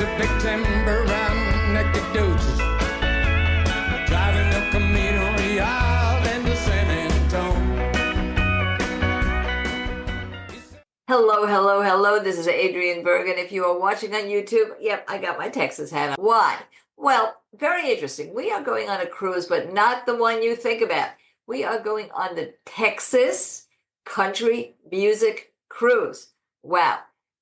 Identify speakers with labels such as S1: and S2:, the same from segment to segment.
S1: a big timber round naked dudes driving the Camino Real into San Antone.
S2: Hello, hello, hello. This is Adrienne Bergen. If you are watching on YouTube, yep, I got my Texas hat on. Why? Well, very interesting. We are going on a cruise, but not the one you think about. We are going on the Texas Country Music Cruise. Wow.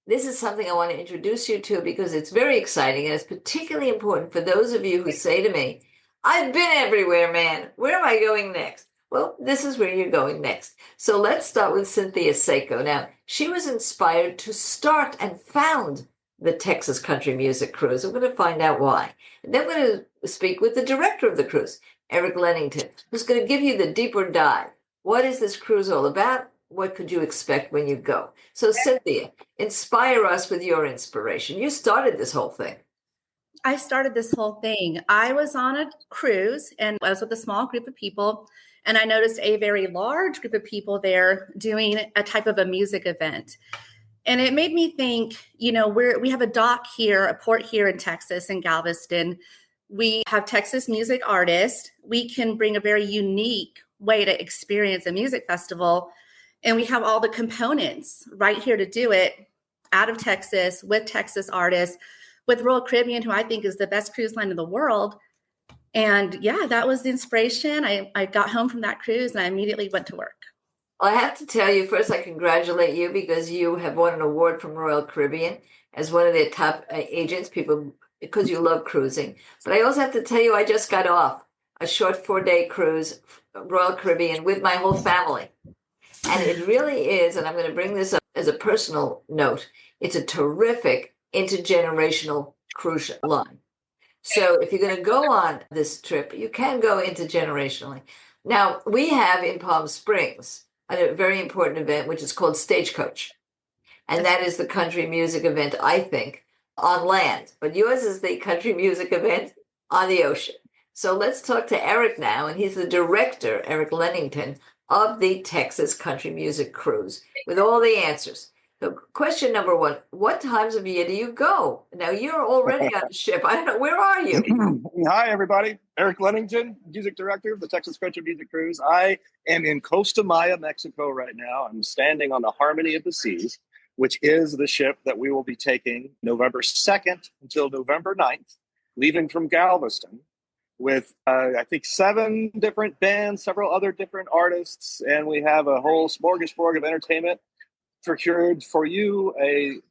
S2: This is something I want to introduce you to because it's very exciting and it's particularly important for those of you who say to me, I've been everywhere, man. Where am I going next? Well, this is where you're going next. So let's start with Cynthia Sayko. Now, she was inspired to start and found the Texas Country Music Cruise. I'm going to find out why. And then I'm going to speak with the director of the cruise, Eric Lennington, who's going to give you the deeper dive. What is this cruise all about? What could you expect when you go? So, Cynthia, inspire us with your inspiration. You started this whole thing.
S3: I started this whole thing. I was on a cruise and I was with a small group of people, and I noticed a very large group of people there doing a type of a music event. And it made me think, you know, we have a dock here, a port here in Texas, in Galveston. We have Texas music artists. We can bring a very unique way to experience a music festival. And we have all the components right here to do it out of Texas with Texas artists, with Royal Caribbean, who I think is the best cruise line in the world. And yeah, that was the inspiration. I got home from that cruise and I immediately went to work.
S2: Well, I have to tell you, first, I congratulate you because you have won an award from Royal Caribbean as one of their top agents, people, because you love cruising. But I also have to tell you, I just got off a short 4-day cruise, Royal Caribbean, with my whole family. And it really is, and I'm going to bring this up as a personal note, it's a terrific intergenerational cruise line. So if you're going to go on this trip, you can go intergenerationally. Now, we have in Palm Springs a very important event, which is called Stagecoach. And that is the country music event, I think, on land. But yours is the country music event on the ocean. So let's talk to Eric now, and he's the director, Eric Lennington, of the Texas Country Music Cruise, with all the answers. So question number one, what times of year do you go? Now, you're already on the ship. I don't know, where are you?
S4: Hi, everybody. Eric Lennington, music director of the Texas Country Music Cruise. I am in Costa Maya, Mexico right now. I'm standing on the Harmony of the Seas, which is the ship that we will be taking November 2nd until November 9th, leaving from Galveston, with, I think, 7 different bands, several other different artists, and we have a whole smorgasbord of entertainment procured for you,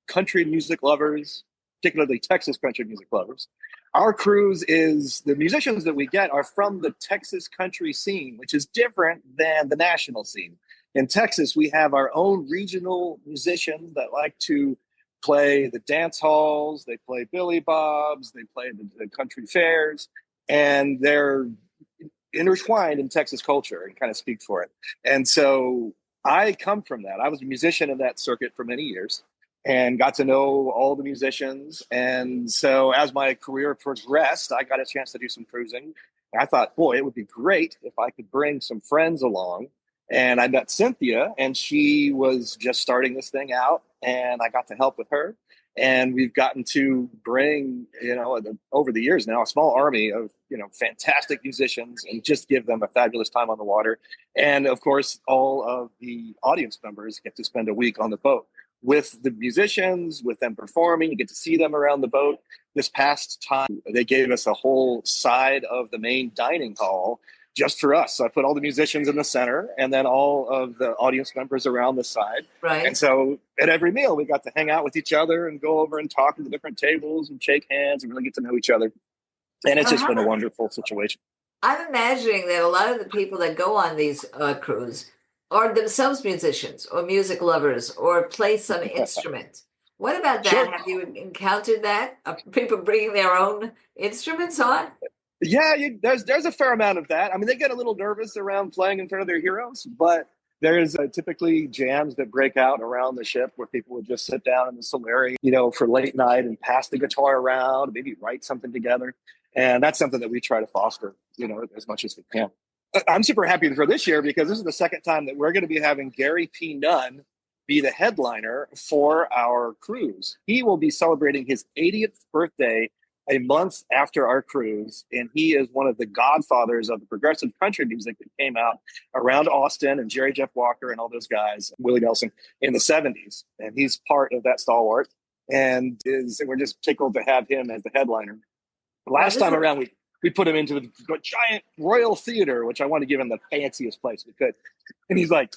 S4: country music lovers, particularly Texas country music lovers. Our cruise is, the musicians that we get are from the Texas country scene, which is different than the national scene. In Texas, we have our own regional musicians that like to play the dance halls, they play Billy Bob's, they play the country fairs, and they're intertwined in Texas culture and kind of speak for it. And so I come from that. I was a musician in that circuit for many years and got to know all the musicians. And so as my career progressed, I got a chance to do some cruising. And I thought, boy, it would be great if I could bring some friends along. And I met Cynthia, and she was just starting this thing out, and I got to help with her. And we've gotten to bring, over the years now, a small army of, fantastic musicians and just give them a fabulous time on the water. And of course, all of the audience members get to spend a week on the boat with the musicians, with them performing. You get to see them around the boat. This past time, they gave us a whole side of the main dining hall just for us. So I put all the musicians in the center and then all of the audience members around the side.
S2: Right.
S4: And so at every meal, we got to hang out with each other and go over and talk to the different tables and shake hands and really get to know each other. And it's just been a wonderful situation.
S2: I'm imagining that a lot of the people that go on these cruises are themselves musicians or music lovers or play some instrument. What about that?
S4: Sure.
S2: Have you encountered that? Are people bringing their own instruments on?
S4: Yeah, there's a fair amount of that. I mean, they get a little nervous around playing in front of their heroes, but there's typically jams that break out around the ship where people would just sit down in the solarium, for late night and pass the guitar around, maybe write something together. And that's something that we try to foster, as much as we can. I'm super happy for this year because this is the second time that we're going to be having Gary P. Nunn be the headliner for our cruise. He will be celebrating his 80th birthday a month after our cruise, and he is one of the godfathers of the progressive country music that came out around Austin and Jerry Jeff Walker and all those guys, Willie Nelson, in the 70s. And he's part of that stalwart, and we're just tickled to have him as the headliner. Last time around, we put him into the giant Royal Theater, which I want to give him the fanciest place we could. And he's like,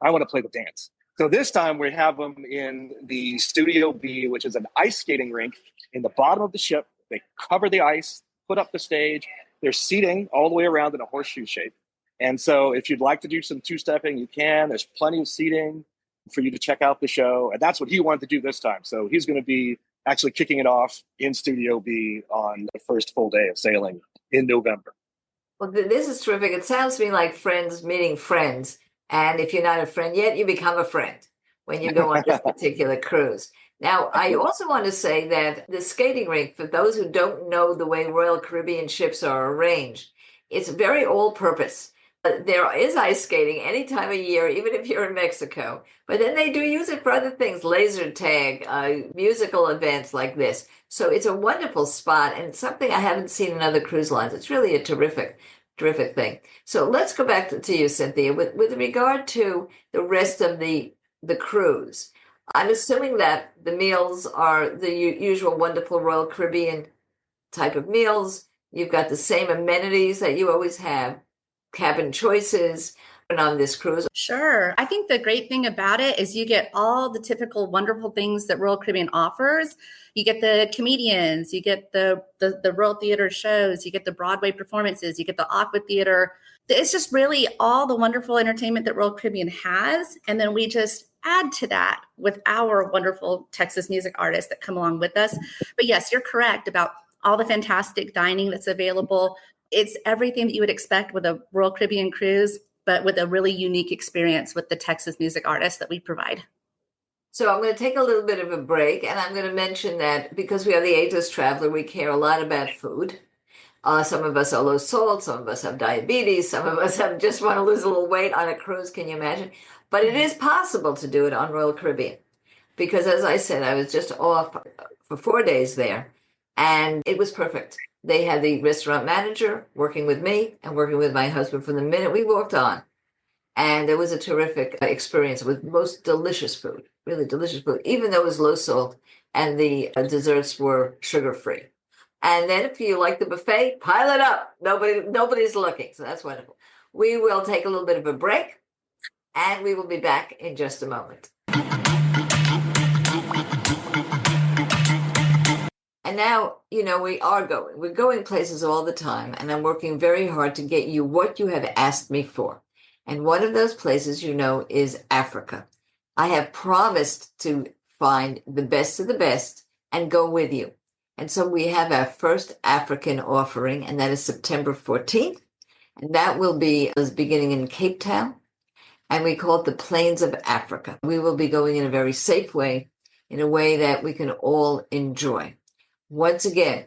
S4: I want to play the dance. So this time we have them in the Studio B, which is an ice skating rink in the bottom of the ship. They cover the ice, put up the stage. There's seating all the way around in a horseshoe shape. And so if you'd like to do some two-stepping, you can. There's plenty of seating for you to check out the show. And that's what he wanted to do this time. So he's going to be actually kicking it off in Studio B on the first full day of sailing in November.
S2: Well, this is terrific. It sounds to me like friends meeting friends. And if you're not a friend yet, you become a friend when you go on this particular cruise. Now, I also want to say that the skating rink, for those who don't know the way Royal Caribbean ships are arranged, it's very all-purpose. There is ice skating any time of year, even if you're in Mexico. But then they do use it for other things, laser tag, musical events like this. So it's a wonderful spot, and it's something I haven't seen in other cruise lines. It's really a terrific thing. So let's go back to you, Cynthia. With regard to the rest of the cruise, I'm assuming that the meals are the usual wonderful Royal Caribbean type of meals. You've got the same amenities that you always have, cabin choices on this cruise.
S3: Sure. I think the great thing about it is you get all the typical wonderful things that Royal Caribbean offers. You get the comedians, you get the Royal Theater shows, you get the Broadway performances, you get the Aqua Theater. It's just really all the wonderful entertainment that Royal Caribbean has. And then we just add to that with our wonderful Texas music artists that come along with us. But yes, you're correct about all the fantastic dining that's available. It's everything that you would expect with a Royal Caribbean cruise, but with a really unique experience with the Texas music artists that we provide.
S2: So I'm going to take a little bit of a break, and I'm going to mention that because we are the ageless traveler, we care a lot about food. Some of us are low salt, some of us have diabetes, some of us just want to lose a little weight on a cruise, can you imagine? But it is possible to do it on Royal Caribbean because, as I said, I was just off for 4 days there, and it was perfect. They had the restaurant manager working with me and working with my husband from the minute we walked on. And it was a terrific experience with most delicious food, really delicious food, even though it was low salt and the desserts were sugar-free. And then if you like the buffet, pile it up. Nobody's looking. So that's wonderful. We will take a little bit of a break and we will be back in just a moment. And now, we're going places all the time, and I'm working very hard to get you what you have asked me for. And one of those places, is Africa. I have promised to find the best of the best and go with you. And so we have our first African offering, and that is September 14th. And that will be beginning in Cape Town. And we call it the Plains of Africa. We will be going in a very safe way, in a way that we can all enjoy. Once again,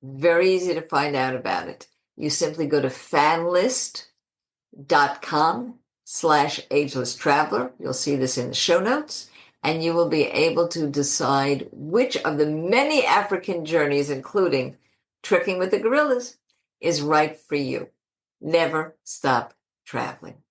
S2: very easy to find out about it. You simply go to fanlist.com/ageless traveler. You'll see this in the show notes, and you will be able to decide which of the many African journeys, including trekking with the gorillas, is right for you. Never stop traveling.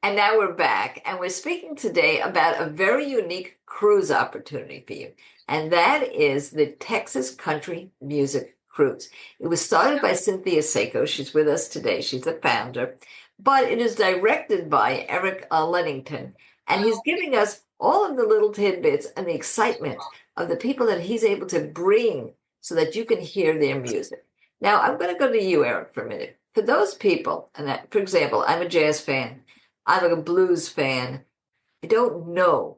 S2: And now we're back, and we're speaking today about a very unique cruise opportunity for you, and that is the Texas Country Music Cruise. It was started by Cynthia Sayko. She's with us today. She's the founder, but it is directed by Eric Lennington, and he's giving us all of the little tidbits and the excitement of the people that he's able to bring so that you can hear their music. Now, I'm going to go to you, Eric, for a minute. For those people, for example, I'm a jazz fan. I'm a blues fan. I don't know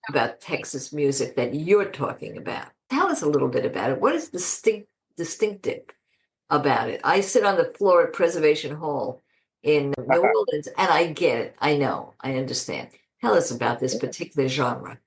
S2: about Texas music that you're talking about. Tell us a little bit about it. What is distinctive about it? I sit on the floor at Preservation Hall in New Orleans, and I get it. I know. I understand. Tell us about this particular genre.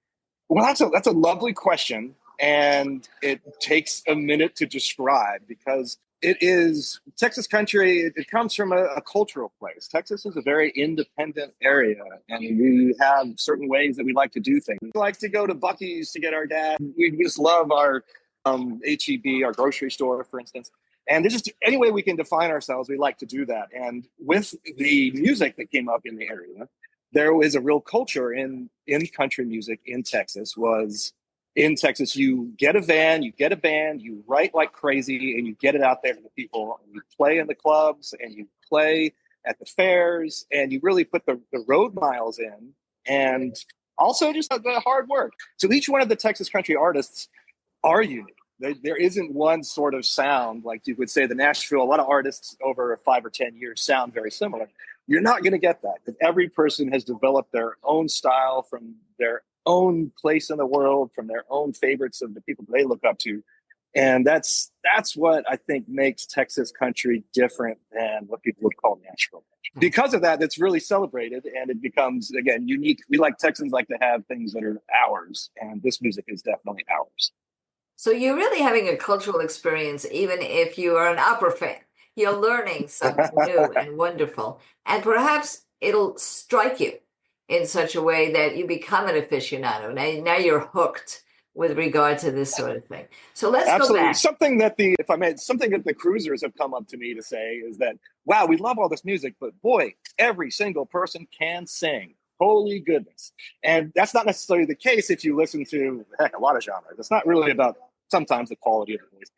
S4: Well, that's a lovely question, and it takes a minute to describe because It is Texas country. It comes from a cultural place. Texas is a very independent area, and we have certain ways that we like to do things. We like to go to Buc-ee's to get our gas. We just love our HEB, our grocery store, for instance. And there's just any way we can define ourselves, we like to do that. And with the music that came up in the area, there was a real culture in country music in Texas. In Texas, you get a van, you get a band, you write like crazy, and you get it out there to the people. And you play in the clubs, and you play at the fairs, and you really put the road miles in, and also just the hard work. So each one of the Texas country artists are unique. There isn't one sort of sound, like you would say the Nashville. A lot of artists over 5 or 10 years sound very similar. You're not going to get that, because every person has developed their own style from their own place in the world, from their own favorites of the people they look up to. And that's what I think makes Texas country different than what people would call Nashville. Because of that, it's really celebrated, and it becomes, again, unique. Texans like to have things that are ours, and this music is definitely ours.
S2: So you're really having a cultural experience, even if you are an opera fan. You're learning something new and wonderful, and perhaps it'll strike you in such a way that you become an aficionado. Now you're hooked with regard to this sort of thing. So let's
S4: Absolutely.
S2: go back.
S4: Something that the cruisers have come up to me to say is that, wow, we love all this music, but boy, every single person can sing. Holy goodness. And that's not necessarily the case if you listen to a lot of genres. It's not really about sometimes the quality of the voice.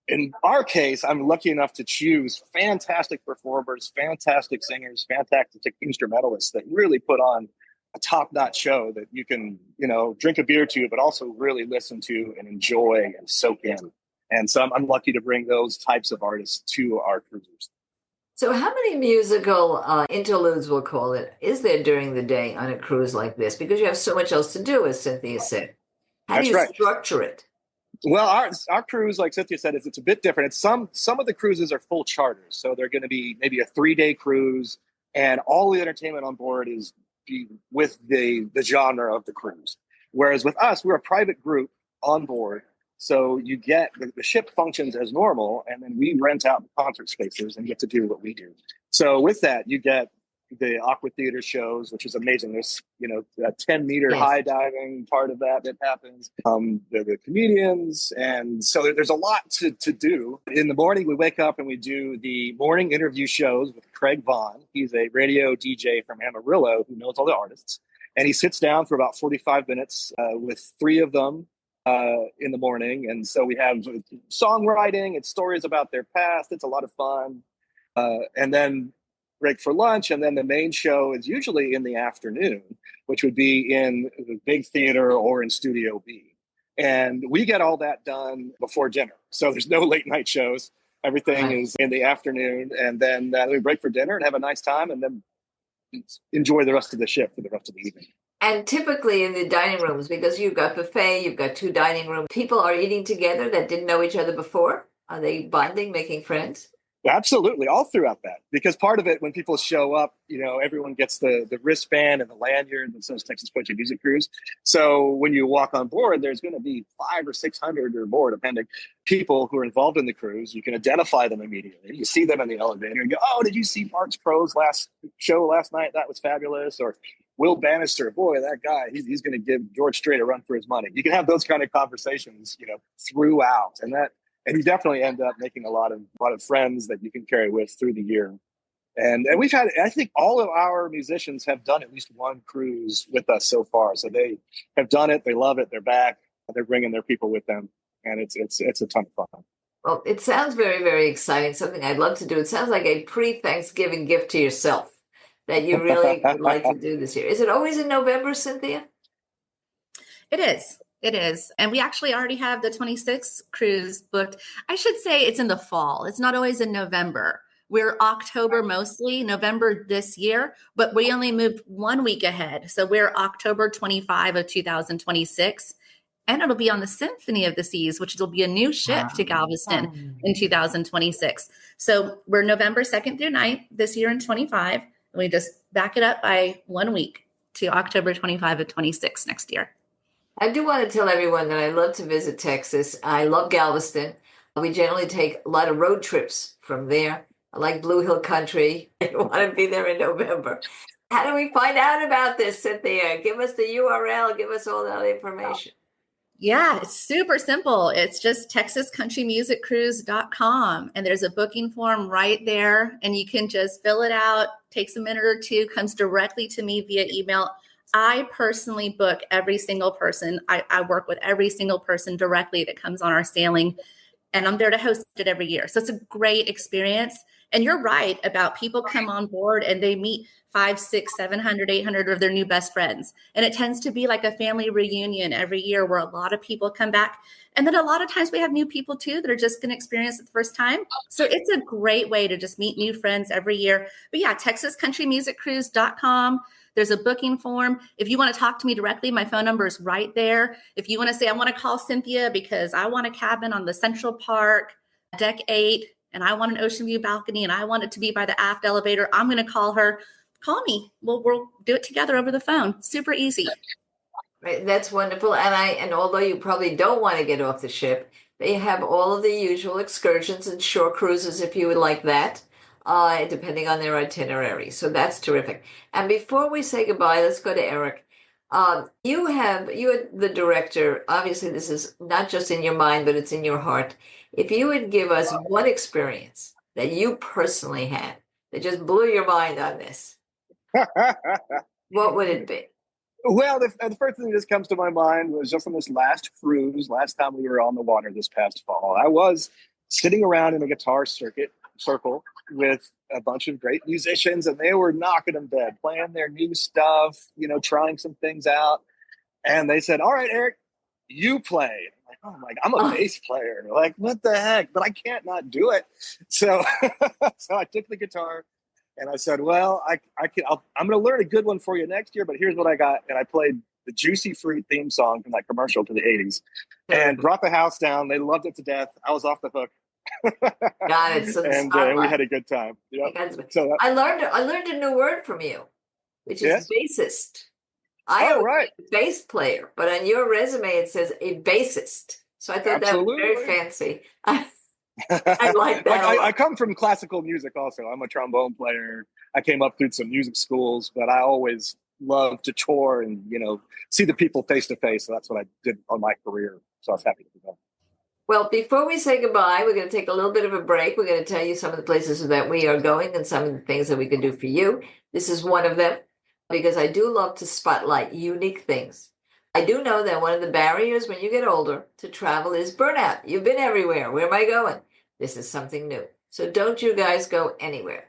S4: In our case, I'm lucky enough to choose fantastic performers, fantastic singers, fantastic instrumentalists that really put on a top-notch show that you can, drink a beer to, but also really listen to and enjoy and soak in. And so I'm lucky to bring those types of artists to our cruisers.
S2: So how many musical interludes, we'll call it, is there during the day on a cruise like this? Because you have so much else to do, as Cynthia said. How do you structure it?
S4: Well, our cruise, like Cynthia said, it's a bit different. It's some of the cruises are full charters, so they're going to be maybe a 3-day cruise, and all the entertainment on board is with the genre of the cruise. Whereas with us, we're a private group on board, so you get the ship functions as normal, and then we rent out concert spaces and get to do what we do. So with that, you get the aqua theater shows, which is amazing. There's, a 10-meter high diving part of that happens. The comedians. And so there's a lot to do. In the morning, we wake up and we do the morning interview shows with Craig Vaughn. He's a radio DJ from Amarillo who knows all the artists. And he sits down for about 45 minutes with 3 of them in the morning. And so we have songwriting and stories about their past. It's a lot of fun. And then break for lunch, and then the main show is usually in the afternoon, which would be in the big theater or in Studio B. And we get all that done before dinner. So there's no late night shows. Everything is in the afternoon, and then we break for dinner and have a nice time, and then enjoy the rest of the ship for the rest of the evening.
S2: And typically in the dining rooms, because you've got buffet, you've got 2 dining rooms, people are eating together that didn't know each other before. Are they bonding, making friends?
S4: Absolutely, all throughout that. Because part of it, when people show up, everyone gets the wristband and the lanyard that says Texas Country Music Cruise. So when you walk on board, there's going to be 500 or 600 or more, depending, people who are involved in the cruise. You can identify them immediately. You see them in the elevator and go, "Oh, did you see Mark's Pros last night? That was fabulous." Or Will Bannister, boy, that guy, he's going to give George Strait a run for his money. You can have those kind of conversations, throughout, and you definitely end up making a lot of friends that you can carry with through the year. And we've had, I think all of our musicians have done at least one cruise with us so far. So they have done it. They love it. They're back. They're bringing their people with them. And it's a ton of fun.
S2: Well, it sounds very, very exciting. Something I'd love to do. It sounds like a pre-Thanksgiving gift to yourself that you really would like to do this year. Is it always in November, Cynthia?
S3: It is. It is. And we actually already have the 26th cruise booked. I should say it's in the fall. It's not always in November. We're October mostly, November this year, but we only moved 1 week ahead. So we're October 25 of 2026. And it'll be on the Symphony of the Seas, which will be a new ship to Galveston in 2026. So we're November 2nd through 9th this year in 25. And we just back it up by 1 week to October 25 of 26 next year.
S2: I do want to tell everyone that I love to visit Texas. I love Galveston. We generally take a lot of road trips from there. I like Blue Hill Country. I want to be there in November. How do we find out about this, Cynthia? Give us the URL, give us all that information.
S3: Yeah, it's super simple. It's just texascountrymusiccruise.com. And there's a booking form right there. And you can just fill it out, takes a minute or two, comes directly to me via email. I personally book every single person. I work with every single person directly that comes on our sailing. And I'm there to host it every year. So it's a great experience. And you're right about people come on board and they meet 500, 600, 700, 800 of their new best friends. And it tends to be like a family reunion every year where a lot of people come back. And then a lot of times we have new people too that are just going to experience it the first time. So it's a great way to just meet new friends every year. But yeah, texascountrymusiccruise.com. There's a booking form. If you want to talk to me directly, my phone number is right there. If you want to say, I want to call Cynthia because I want a cabin on the Central Park, deck 8, and I want an ocean view balcony, and I want it to be by the aft elevator, I'm going to call her. Call me. We'll do it together over the phone. Super easy.
S2: Right, that's wonderful. And although you probably don't want to get off the ship, they have all of the usual excursions and shore cruises if you would like that, depending on their itinerary. So that's terrific. And before we say goodbye, let's go to Eric. You're the director. Obviously, this is not just in your mind, but it's in your heart. If you would give us one experience that you personally had that just blew your mind on this, what would it be?
S4: Well, the first thing that just comes to my mind was just on this last cruise, last time we were on the water this past fall. I was sitting around in a guitar circle with a bunch of great musicians, and they were knocking in bed, playing their new stuff, trying some things out. And they said, "All right, Eric, you play." I'm like, I'm a bass player. Like, what the heck? But I can't not do it. So, so I took the guitar. And I said, well, I'm going to learn a good one for you next year, but here's what I got. And I played the Juicy Fruit theme song from that commercial to the 80s and brought the house down. They loved it to death. I was off the hook.
S2: Got it. So
S4: and we had a good time. Yep. So
S2: I learned a new word from you, which is bassist.
S4: Right.
S2: Bass player, but on your resume it says a bassist. So I thought that was very fancy. I like that.
S4: I come from classical music also. I'm a trombone player. I came up through some music schools, but I always loved to tour and, see the people face to face. So that's what I did on my career. So I was happy to do that.
S2: Well, before we say goodbye, we're going to take a little bit of a break. We're going to tell you some of the places that we are going and some of the things that we can do for you. This is one of them because I do love to spotlight unique things. I do know that one of the barriers when you get older to travel is burnout. You've been everywhere. Where am I going? This is something new. So don't you guys go anywhere.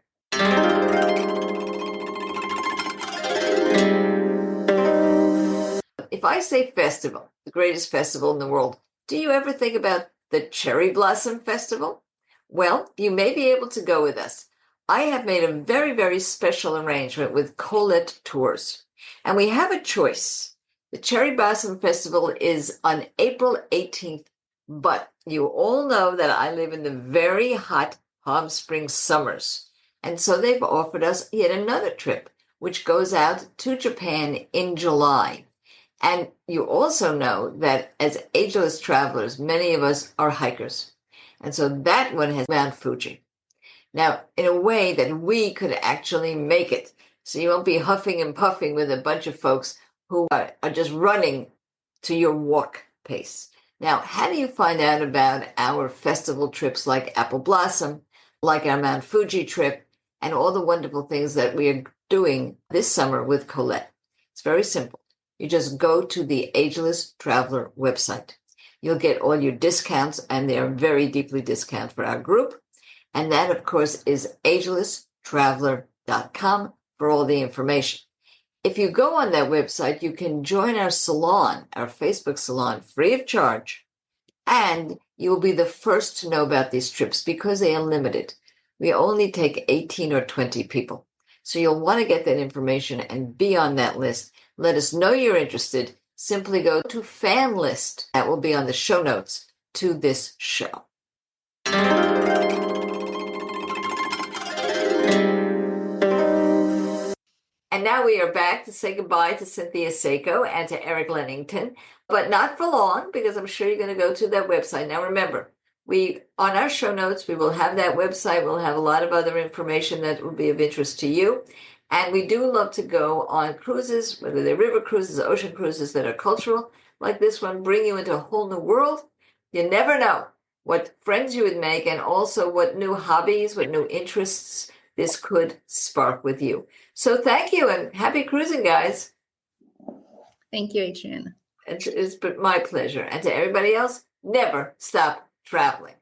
S2: If I say festival, the greatest festival in the world, do you ever think about the Cherry Blossom Festival? Well, you may be able to go with us. I have made a very, very special arrangement with Colette Tours, and we have a choice. The Cherry Blossom Festival is on April 18th, but you all know that I live in the very hot Palm Springs summers. And so they've offered us yet another trip, which goes out to Japan in July. And you also know that as ageless travelers, many of us are hikers. And so that one has Mount Fuji. Now, in a way that we could actually make it. So you won't be huffing and puffing with a bunch of folks who are just running to your walk pace. Now, how do you find out about our festival trips like Apple Blossom, like our Mount Fuji trip, and all the wonderful things that we are doing this summer with Colette? It's very simple. You just go to the Ageless Traveler website. You'll get all your discounts, and they are very deeply discounted for our group. And that, of course, is agelesstraveler.com for all the information. If you go on that website, you can join our salon, our Facebook salon, free of charge. And you will be the first to know about these trips because they are limited. We only take 18 or 20 people. So you'll want to get that information and be on that list. Let us know you're interested. Simply go to fan list. That will be on the show notes to this show. And now we are back to say goodbye to Cynthia Sayko and to Eric Lennington, but not for long because I'm sure you're going to go to that website. Now remember, We, on our show notes, we will have that website. We'll have a lot of other information that will be of interest to you. And we do love to go on cruises, whether they're river cruises, ocean cruises that are cultural, like this one, bring you into a whole new world. You never know what friends you would make, and also what new hobbies, what new interests this could spark with you. So thank you, and happy cruising, guys.
S3: Thank you, Adrienne.
S2: It's been my pleasure. And to everybody else, never stop traveling.